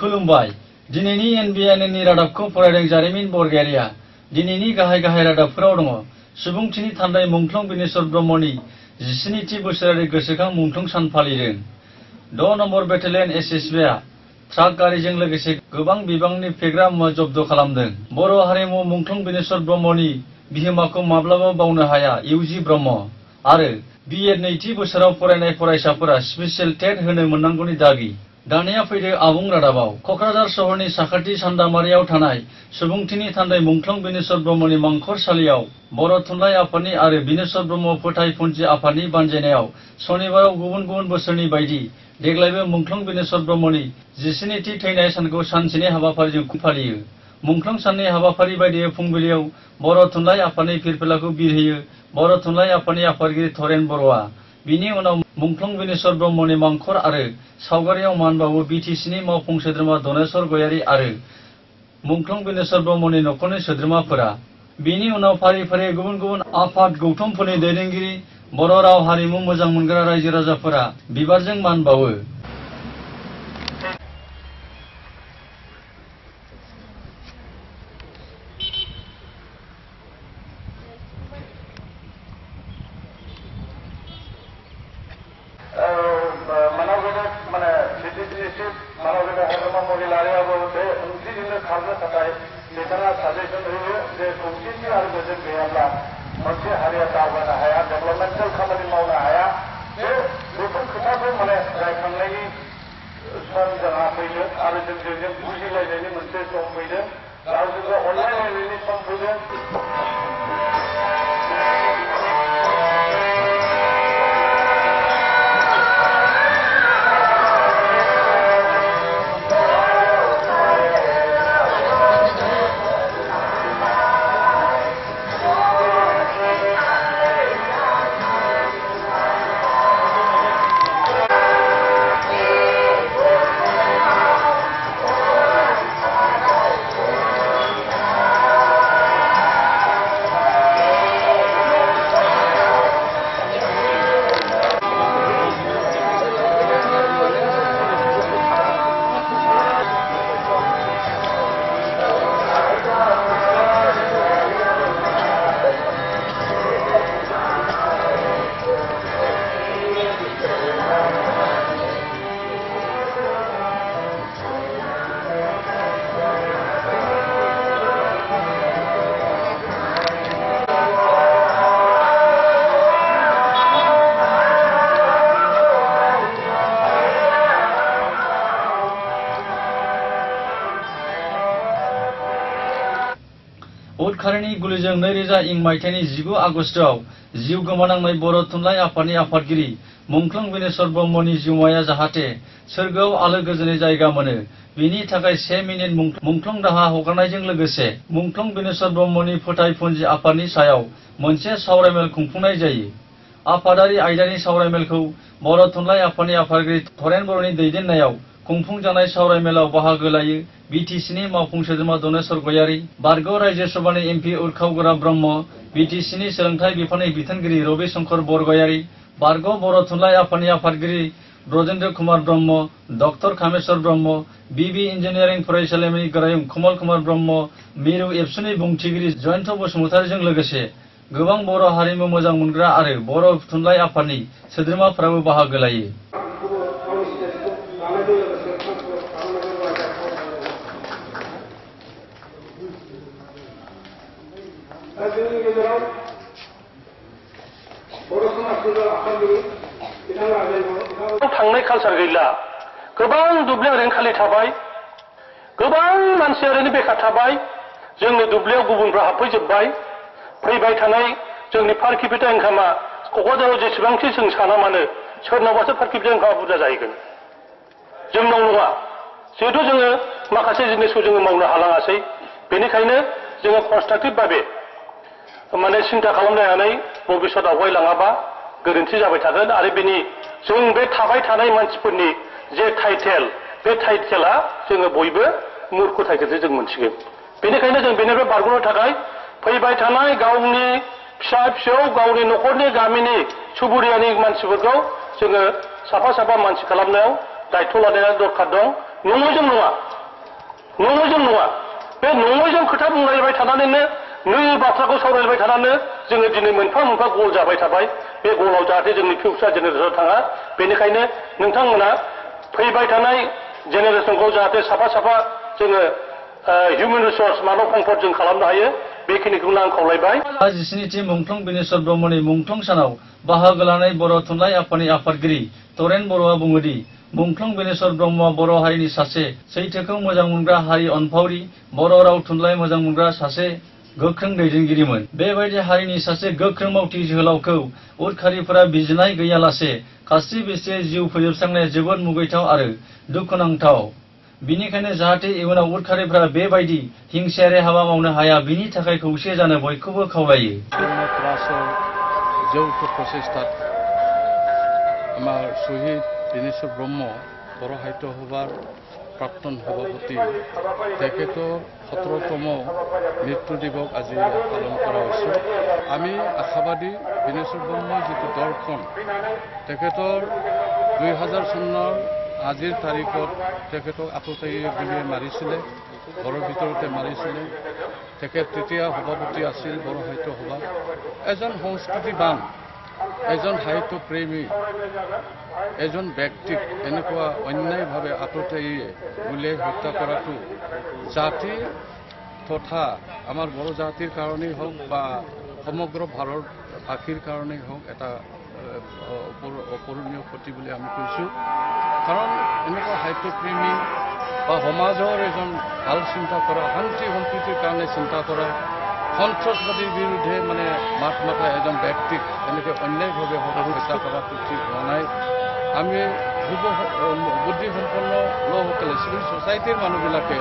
खुलुमबाय दिनैनि एनबिएननि रादाबखौ फरायदों जारिमिन बरगयारिया दिनैनि गाहाय रादाबफोराव दङ सुबुंथिनि थान्दै मुंख्लं बिनेश्वर ब्रह्मनि 17थि बोसोरारि गोसोखां मुंख्लं सान फालिदों 6 नम्बर बेटेलियन एसएसबिआ ट्राक गारिजों लोगोसे गोबां बिबांनि फेग्रा मुवा जब्द खालामदों बर' हारिमु मुंख्लं बिनेश्वर ब्रह्मनि बिहोमाखौ माब्लाबा बावनो हाया इउजि ब्रह्म आरो बिए नैथि बोसोराव फरायनाय फरायसाफोरा स्पेशल टेट होनो मोननांगौनि दाबि दानिया फैदो आबुं रादाबाव कक्राझार सहरनि साखाथि सान्दामारियाव थानाय सुबुंथिनि थान्दै मुंख्लं बिनेश्वर ब्रह्मनि मांखरसालियाव बर' थुनलाइ आफादनि आरो बिनेश्वर ब्रह्म फोथायफुनजि आफादनि बानजायनायाव सनिबाराव गुबुन बायदि देग्लायबो मुंख्लं बिनेश्वर ब्रह्मनि 17थि थैनाय सानखौ सानसेनि हाबाफारिजों फालियो मुंख्लं साननि हाबाफारि बायदियै फुंबिलियाव बर' थुनलाइ आफादनि फिरफिलाखौ बिरहोयो बर' थुनलाइ आफादनि आफादगिरि थरेन बर'आ बिनि उनाव मुंख्लं बिनेश्वर ब्रह्मनि मांखर आरो सावगारियाव मान बावो बिटिसिनि मावफुं सोद्रोमा धनेश्वर गयारी आरो मुंख्लं बिनेश्वर ब्रह्मनि नखरनि सोद्रोमाफोरा बिनि उनाव फारि गुबुन आफाद गौथुमफोरनि दैदेनगिरि बर' राव हारिमु मोजां मोनग्रा रायजो राजाफोरा बिबारजों मान बावो डेभेलपमेन्टेल खामानि मावनो हाया बेफोर खोथाखौ रायखांनायनि सम जोंहा फैदों आरो जों बुजिलायनायनि मोनसे सम फैदों गावजों गाव अनलायलायनायनि सम फैदों उदखारिनि गुलिजों 2000 इं मायथाइनि 19 आगस्टआव जिउ गोमानांनाय बर' थुनलाइ आफादनि आफादगिरि मुंख्लं बिनेश्वर ब्रह्मनि जिउमाया जाहाथे सोरगोआव आलो गोजोनै जायगा मोनो बिनि थाखाय 1 मिनिट मुंख्लं दाहा हगारनायजों लोगोसे मुंख्लं बिनेश्वर ब्रह्मनि फोथायफुनजि आफादनि सायाव मोनसे सावरायमेल खुंफुंनाय जायो आफादारि आयदानि सावरायमेलखौ बर' थुनलाइ आफादनि आफादगिरि थरेन बर'नि दैदेननायाव खुंफुंजानाय सावरायमेलाव बाहागो लायो बिटिसिनि मावफुं सोद्रोमा धनेश्वर गयारी बारग' रायजो सभानि एमपि उरखाव ब्रह्म बिटिसिनि सोलोंथाइ बिफाननि बिथोनगिरि रबि शंकर बरगयारी बारग' बर' थुनलाइ आफादनि आफादगिरि ब्रजेन्द्र कुमार ब्रह्म डक्टर कामेश्वर ब्रह्म बिबि इन्जिनियारिं फरायसालिमानि गोरायुं कमल कुमार ब्रह्म मिरु एबसुनि बुंथिगिरि जयन्त बसुमतारीजों लोगोसे गोबां बर' हारिमु मोजां मोनग्रा आरो बर' थुनलाइ आफादनि सोद्रोमाफोराबो बाहागो लायो थांनाय कालचार गैला गोबां दुब्लियाव ओरैनो खालि थाबाय गोबां मानसि ओरैनो बेकार थाबाय जोंनि दुब्लियाव गुबुनफ्रा हाबफैजोबबाय फैबाय थानाय जोंनि पार केपिटा इनकामा क'क्राझाराव जेसेबांखि जों साना मानो सोरनावबासो पार केपिटा इनकामा बुरजा जाहैगोन जोंनाव नङा जिहेतु जोङो माखासे जिनिसखौ जोङो मावनो हालाङासै बेनिखायनो जोङो कनस्ट्राक्टिभ भाबे सिन्था खालामलायनानै भबिष्यत आवगायलाङाबा गोरोन्थि जाबाय थागोन आरो बेनि जों बे थाबाय थानाय मानसिफोरनि जे टाइटेल बे टाइटेला जोङो बयबो मूर्ख टाइटेलसो जों मोनसिगोन बेनिखायनो जों बेनिफ्राय बारग'नो थाखाय फैबाय थानाय गावनि फिसा फिसौ गावनि न'खरनि गामिनि सुबुरियानि मानसिफोरखौ जोङो साफा साफा मानसि खालामनायाव दायथ' लानाया दरखार दं नङैजों नङा नङैजों नङा बे नङैजों खोथा बुंलायबाय थानानैनो नै बाथ्राखौ सावरायबाय थानानै जोङो दिनै मोनफा मोनफा गल जाबाय थाबाय बे गलाव जाहाथे जोंनि फिउचार जेनेरेसन थाङा बेनिखायनो नोंथांमोना फैबाय थानाय जेनेरेसनखौ जाहाथे साफा साफा जोङो हिउमेन रिसोर्स मानव सम्पद जों खालामनो हायो बेखिनिखौनो आं खावलायबाय 17थि मुंख्लं बिनेश्वर ब्रह्मनि मुंख्लं सानाव बाहागो लानाय बर' थुनलाइ आफादनि आफादगिरि तरेन बर'आ बुङोदि मुंख्लं बिनेश्वर ब्रह्मआ बर' हारिनि सासे सैथोखौ मोजां मोनग्रा हारि अनफावरि बर' राव थुनलाइ मोजां मोनग्रा सासे गोख्रों दैदेनगिरिमोन। बेबायदि हारिनि सासे गोख्रों मावथि जोहोलावखौ उदखारिफोरा बिजिरनाय गैयालासे खास्रि बिस्रि जिउ फोजोबस्रांनाया जोबोद मुगैथाव आरो दुखुनांथाव। बिनिखायनो जाहाथे इयुनाव उदखारिफोरा बेबायदि हिंसायारि हाबा मावनो हाया बिनि थाखाय खौसे जानो बयखौबो खावलायो। যৌথ প্রচেষ্টাত আমাৰ শহীদ দীনেশ্বৰ ব্ৰহ্ম বড়ো সাহিত্য সভাৰ প্ৰাক্তন সভাপতি তেখেতৰ 17তম মৃত্যু দিৱস আজি পালন কৰা হৈছে। আমি আশাবাদী দীনেশ্বৰ ব্ৰহ্মৰ যিটো দৰ্শন তেখেতৰ 2000 চনৰ আজিৰ তাৰিখত তেখেতক আততায়ী গুলীয়ে মাৰিছিলে, ঘৰৰ ভিতৰতে মাৰিছিলে। তেখেত তেতিয়া সভাপতি আছিল বড়ো সাহিত্য সভা। এজন সংস্কৃতিবান, এজন সাহিত্য প্ৰেমী, এজন ব্যক্তিক এনেকুৱা অন্যায়ভাৱে আততায়ীয়ে গুলীয়াই হত্যা কৰাটো জাতি তথা আমাৰ বড়ো জাতিৰ কাৰণেই হওক বা সমগ্ৰ ভাৰতবাসীৰ কাৰণেই হওক এটা অপূৰণীয় ক্ষতি বুলি আমি কৈছোঁ। কাৰণ এনেকুৱা সাহিত্যপ্ৰেমী বা সমাজৰ এজন ভাল চিন্তা কৰা, শান্তি সম্প্ৰীতিৰ কাৰণে চিন্তা কৰা, সন্ত্ৰাসবাদীৰ বিৰুদ্ধে মানে মাত মাতা এজন ব্যক্তিক এনেকৈ অন্যায়ভাৱে হত্যা কৰাটো ঠিক হোৱা নাই। আমি বুদ্ধিসম্পন্ন লোকসকলে চিভিল ছ'চাইটিৰ মানুহবিলাকে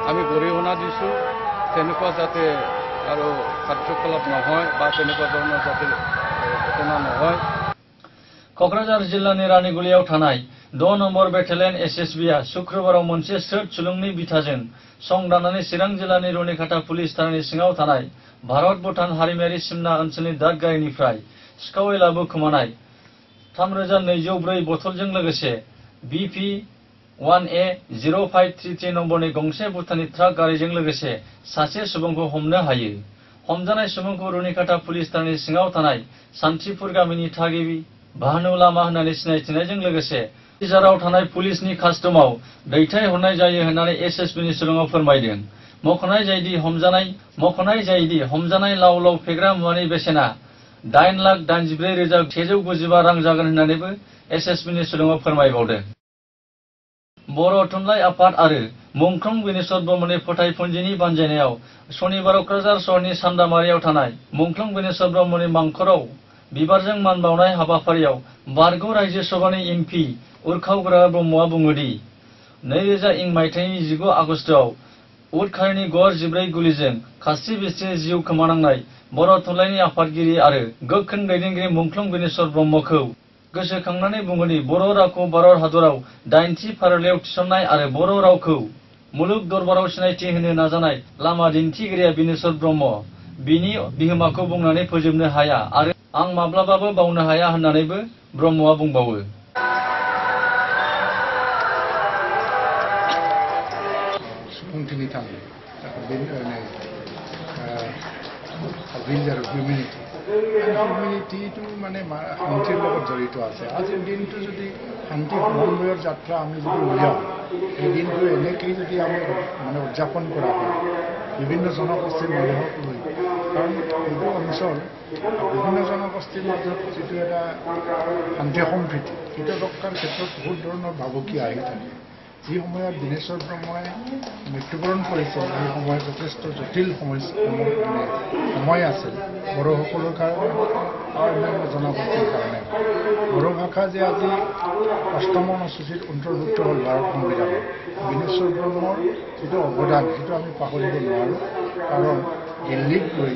আমি গৰিহণা দিছোঁ তেনেকুৱা যাতে আৰু কাৰ্যকলাপ নহয় বা তেনেকুৱা ধৰণৰ যাতে ঘটনা নহয়। क'क्राझार जिल्लानि रानिगुलियाव थानाय 6 नम्बर बेटेलियन एसएसबीआ शुक्रबाराव मोनसे स्रोत सुलुंनि बिथाजों संदाननानै चिरां जिल्लानि रुनिखाता पुलिस थानानि सिङाव थानाय भारत भुटान हारिमायारि सिमना ओनसोलनि दादगारिनिफ्राय सिखावै लाबोखोमानाय 3204 बथलजों लोगोसे BP 1A 0533 नम्बरनि गंसे भुटाननि ट्राक गारिजों लोगोसे सासे सुबुंखौ हमनो हायो। हमजानाय सुबुंखौ रुनिखाता पुलिस थानानि सिङाव थानाय सान्थिपुर गामिनि थागिबि भानु लामा होननानै सिनायथिनायजों लोगोसे रिजाराव थानाय पुलिसनि कास्टमाव दैथायहरनाय जायो होननानै एसएसबीनि सुलुङाव फोरमायदों। मख'नाय जायोदि हमजानाय लाव लाव फेग्रा मुवानि बेसेना 8,84,195 रां जागोन होननानैबो एसएसबीनि सुलुङाव फोरमायबावदों। बर' थुनलाइ आफाद आरो मुंख्लं बिनेश्वर ब्रह्मनि फोथायफुंजिनि बानजायनायाव सनिबार क'क्राझार सहरनि सान्दामारियाव थानाय मुंख्लं बिनेश्वर ब्रह्मनि मांखराव बिबारजों मान बावनाय हाबाफारियाव बारग' रायजो सभानि एमपि उरखावग्रा ब्रह्मआ बुङोदि 2000 मायथाइनि 19 आगस्टआव उदखारिनि गर 14 गुलिजों खास्रि बिस्रि जिउ खोमानांनाय बर' थुनलाइनि आफादगिरि आरो गोख्रों दैदेनगिरि मुंख्लं बिनेश्वर ब्रह्मखौ गोसोखांनानै बुङोदि बर' रावखौ भारत हादराव 8थि फारिलाइयाव थिसननाय आरो बर' रावखौ मुलुग दरबाराव सिनायथि होनो नाजानाय लामा दिन्थिगिरिया बिनेश्वर ब्रह्म। बिनि बिहोमाखौ बुंनानै फोजोबनो हाया आरो आं माब्लाबाबो बावनो हाया होननानैबो ब्रह्मआ बुंबावो। सुबुंथिनि थाखाय হিউমেনিটিটো মানে শান্তিৰ লগত জড়িত আছে। আজিৰ দিনটো যদি শান্তি সমন্বয়ৰ যাত্ৰা আমি যদি উলিয়াওঁ, এই দিনটো এনেকেই যদি আমি মানে উদযাপন কৰা হয় বিভিন্ন জনগোষ্ঠীৰ মানুহক লৈ, কাৰণ এইটো অঞ্চল বিভিন্ন জনগোষ্ঠীৰ মাজত যিটো এটা শান্তি সম্প্ৰীতি সেইটো ৰক্ষাৰ ক্ষেত্ৰত বহুত ধৰণৰ ভাবুকি আহি থাকে। যি সময়ত দীনেশ্বৰ ব্ৰহ্মই মৃত্যুবৰণ কৰিছিল সেই সময় যথেষ্ট জটিল সময় আছিল বড়োসকলৰ কাৰণে আৰু অন্যান্য জনগোষ্ঠীৰ কাৰণে। বড়ো ভাষা যে আজি 8ম অনুসূচীত অন্তৰ্ভুক্ত হ'ল ভাৰত সংবিধানত, দীনেশ্বৰ ব্ৰহ্মৰ যিটো অৱদান সেইটো আমি পাহৰিব নোৱাৰোঁ। কাৰণ দিল্লীত গৈ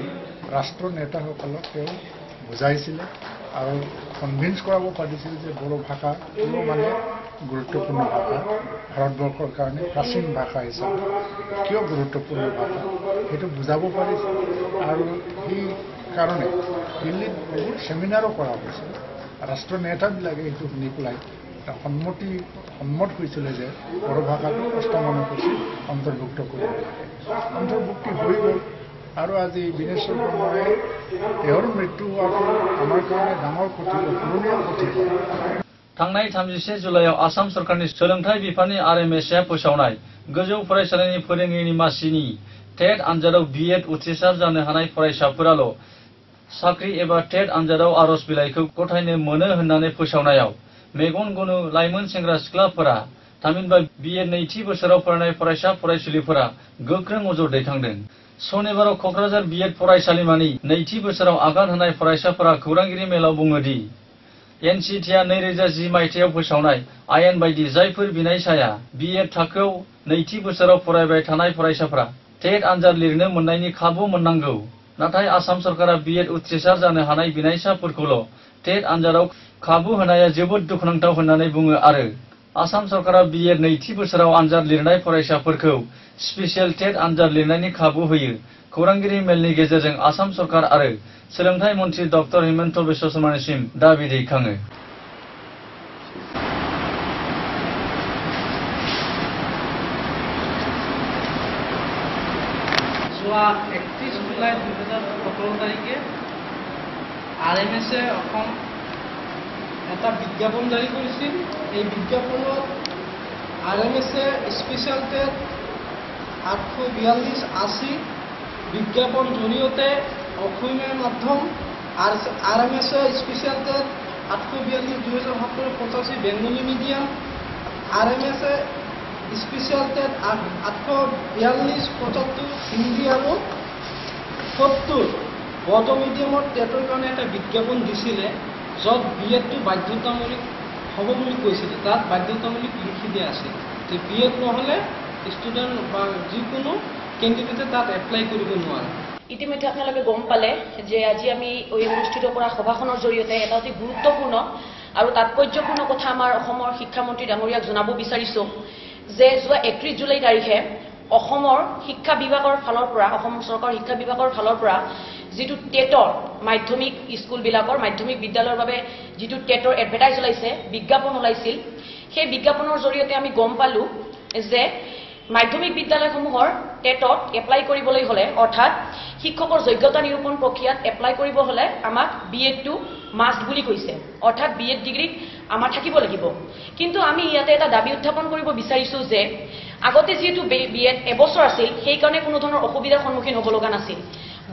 ৰাষ্ট্ৰ নেতাসকলক তেওঁ বুজাইছিলে আৰু কনভিন্স কৰাব পাৰিছিল যে বড়ো ভাষা কোনো মানে গুৰুত্বপূৰ্ণ ভাষা, ভাৰতবৰ্ষৰ কাৰণে প্ৰাচীন ভাষা হিচাপে কিয় গুৰুত্বপূৰ্ণ ভাষা সেইটো বুজাব পাৰিছিল। আৰু সেই কাৰণে দিল্লীত বহুত ছেমিনাৰো কৰা হৈছিল। ৰাষ্ট্ৰ নেতাবিলাকে সেইটো শুনি পেলাই একটা সম্মত হয়েছিল যে বড় ভাষাটো অষ্টম অনুসূচী অন্তর্ভুক্ত কৰিব লাগে অন্তৰ্ভুক্তি হৈ গ'ল আৰু আজি বিনেশ্বৰ ব্ৰহ্মই তেওঁৰ মৃত্যু হোৱাটো আমাৰ কাৰণে ডাঙৰ ক্ষতি অপূৰণীয় ক্ষতি হয় थांनाय 31 जुलाइआव आसाम सरकारनि सोलोंथाइ बिफाननि आरएमएसआ फोसावनाय गोजौ फरायसालिनि फोरोंगिरि मासिनि टेट आनजादाव बीएड उथ्रिसार जानो हानाय फरायसाफोराल' साख्रि एबा टेट आनजादाव आर'ज बिलाइखौ गथायनो मोनो होननानै फोसावनायाव मेगन गुनु लाइमोन सेंग्रा सिख्लाफोरा थामहिनबा बीएड नैथि बोसोराव फरायनाय फरायसा फरायसुलिफोरा गोख्रों अजद दैखांदों शनिबाराव क'क्राझार बीएड फरायसालिमानि नैथि बोसोराव आगान होनाय फरायसाफोरा खौरांगिरि मेलाव बुङो दि एनसिटिआ 2010 मायथाइयाव फोसावनाय आयेन बायदि जायफोर बिनायसाया बीएड थाखोआव नैथि बोसोराव फरायबाय थानाय फरायसाफोरा टेट आनजाद लिरनो मोननायनि खाबु मोननांगौ नाथाय आसाम सरकारा बीएड उथ्रिसार जानो हानाय बिनायसाफोरखौल' टेट आनजादाव खाबु होनाया जोबोद दुखुनांथाव होननानै बुङो आरो आसाम सरकारा बीएड नैथि बोसोराव आनजाद लिरनाय फरायसाफोरखौ स्पेशल टेट आनजाद लिरनायनि खाबु होयो खौरांगिरि मेलनि गेजेरजों आसाम सरकार आरो सोलोंथाइ मन्त्रि डक्टर हिमन्त बिश्व शर्मानिसिम दाबि दैखाङो যোৱা 31 জুলাই 2017 তাৰিখে আৰএমএছে অসম এটা বিজ্ঞাপন জাৰি কৰিছিল এই বিজ্ঞাপনত আৰএমএছে স্পেশাল টেট 842-80 বিজ্ঞাপন জৰিয়তে অসমীয়া মাধ্যম আৰএমএছে স্পেশাল টেট 842-2017-85 বেংগলী মিডিয়াম আৰএমএছে স্পেশাল টেট 842-75 হিন্দী আৰু 70 বড়ো মিডিয়ামৰ টেটৰ কাৰণে এটা বিজ্ঞাপন দিছিলে য'ত বিএডটো বাধ্যতামূলক হ'ব বুলি কৈছিলে তাত বাধ্যতামূলক লিখি দিয়া আছিল যে বিএড নহ'লে ষ্টুডেণ্ট বা যিকোনো কেণ্ডিডেটে তাত এপ্লাই কৰিব নোৱাৰে ইতিমধ্যে আপোনালোকে গম পালে যে আজি আমি এই অনুষ্ঠিত কৰা সভাখনৰ জৰিয়তে এটা অতি গুৰুত্বপূৰ্ণ আৰু তাৎপৰ্যপূৰ্ণ কথা আমাৰ অসমৰ শিক্ষামন্ত্ৰী ডাঙৰীয়াক জনাব বিচাৰিছোঁ যে যোৱা 31 জুলাই তাৰিখে অসমৰ শিক্ষা বিভাগৰ ফালৰ পৰা অসম চৰকাৰৰ শিক্ষা বিভাগৰ ফালৰ পৰা যিটো টেটৰ মাধ্যমিক স্কুলবিলাকৰ মাধ্যমিক বিদ্যালয়ৰ বাবে যিটো টেটৰ এডভাৰটাইজ ওলাইছে বিজ্ঞাপন ওলাইছিল সেই বিজ্ঞাপনৰ জৰিয়তে আমি গম পালো যে মাধ্যমিক বিদ্যালয়সমূহৰ টেটত এপ্লাই কৰিবলৈ হলে অৰ্থাৎ শিক্ষকৰ যোগ্যতা নিৰূপণ প্ৰক্ৰিয়াত এপ্লাই কৰিব হলে আমাক বিএডটো মাষ্ট বুলি কৈছে অৰ্থাৎ বিএড ডিগ্ৰী আমাৰ থাকিব লাগিব কিন্তু আমি ইয়াতে এটা দাবী উত্থাপন কৰিব বিচাৰিছো যে আগতে যেটো বিএড এবছৰ আছিল সেই কাৰণে কোনো ধৰণৰ অসুবিধাৰ সন্মুখীন হ'ব লগা নাছিল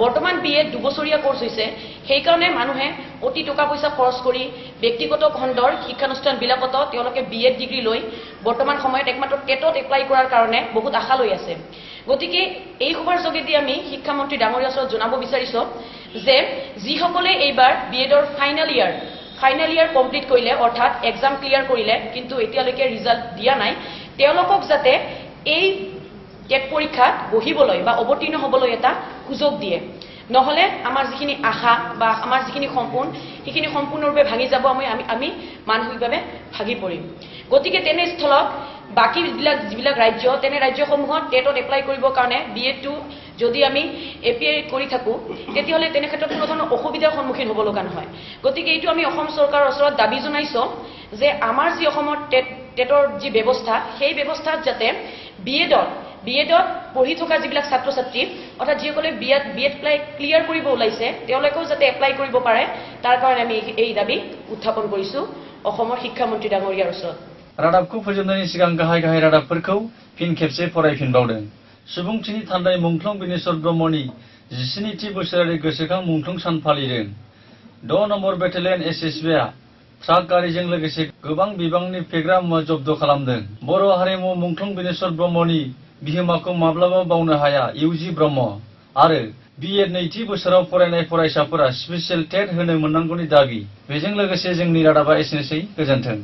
বৰ্তমান বিএড দুবছৰীয়া কোৰ্স হৈছে সেই কাৰণে মানুহে অতি টকা পইচা খৰচ কৰি ব্যক্তিগত খণ্ডৰ শিক্ষানুষ্ঠান বিলাকত তেওঁলোকে বিএড ডিগ্ৰী লৈ বৰ্তমান সময়ত একমাত্ৰ টেটত এপ্লাই কৰাৰ কাৰণে বহুত আশা লৈ আছে গতিকে এই খবৰ যোগেদি আমি শিক্ষামন্ত্ৰী ডাঙৰীয়াৰ ওচৰত জনাব বিচাৰিছো যে যিসকলে এইবাৰ বিএডৰ ফাইনাল ইয়াৰ কমপ্লিট কৰিলে অৰ্থাৎ এক্সাম ক্লিয়াৰ কৰিলে কিন্তু এতিয়ালৈকে ৰিজাল্ট দিয়া নাই তেওঁলোকক যাতে এই টেট পৰীক্ষাত বহিবলৈ বা অৱতীৰ্ণ হ'বলৈ এটা সুযোগ দিয়ে নহলে আমাৰ যিখিনি আশা বা আমাৰ যিখিনি সপোন সেইখিনি সম্পূৰ্ণৰূপে ভাঙি যাব আমি মানসিকভাৱে ভাগি পৰিম গতিকে তেনে স্থলত বাকি যিবিলাক ৰাজ্য তেনে ৰাজ্যসমূহত টেটত এপ্লাই কৰিবৰ কাৰণে বিএডটো যদি আমি এপিআই কৰি থাকো তেতিয়াহ'লে তেনে ক্ষেত্ৰত কোনো ধৰণৰ অসুবিধাৰ সন্মুখীন হ'ব লগা নহয় গতিকে এইটো আমি অসম চৰকাৰৰ ওচৰত দাবী জনাইছো যে আমাৰ যি অসমৰ টেটৰ যি ব্যৱস্থা সেই ব্যৱস্থাত যাতে বিএডত পঢ়ি থকা যিবিলাক ছাত্ৰ ছাত্ৰী অৰ্থাৎ যিসকলে বিএড ক্লিয়াৰ কৰিব ওলাইছে তেওঁলোকেও যাতে এপ্লাই কৰিব পাৰে তাৰ কাৰণে আমি এই দাবী উত্থাপন কৰিছো অসমৰ শিক্ষামন্ত্ৰী ডাঙৰীয়াৰ ওচৰত रादाबखौ फोजोबनायनि सिगां गाहाय रादाबफोरखौ फिन खेबसे फरायफिनबावदों सुबुंथिनि थान्दै मुंख्लं बिनेश्वर ब्रह्मनि 17थि बोसोरारि गोसोखां मुंख्लं सान फालिदों 6 नम्बर बेटेलियन एसएसबिआ ट्राक गारिजों लोगोसे गोबां बिबांनि फेग्रा मुवा जब्द खालामदों बर' हारिमु मुंख्लं बिनेश्वर ब्रह्मनि बिहोमाखौ माब्लाबा बावनो हाया इउजि ब्रह्म आरो बीएड नैथि बोसोराव फरायनाय फरायसाफोरा स्पेशल टेट होनो मोननांगौनि दाबि बेजों लोगोसे जोंनि रादाबा एसेनोसै गोजोन्थों।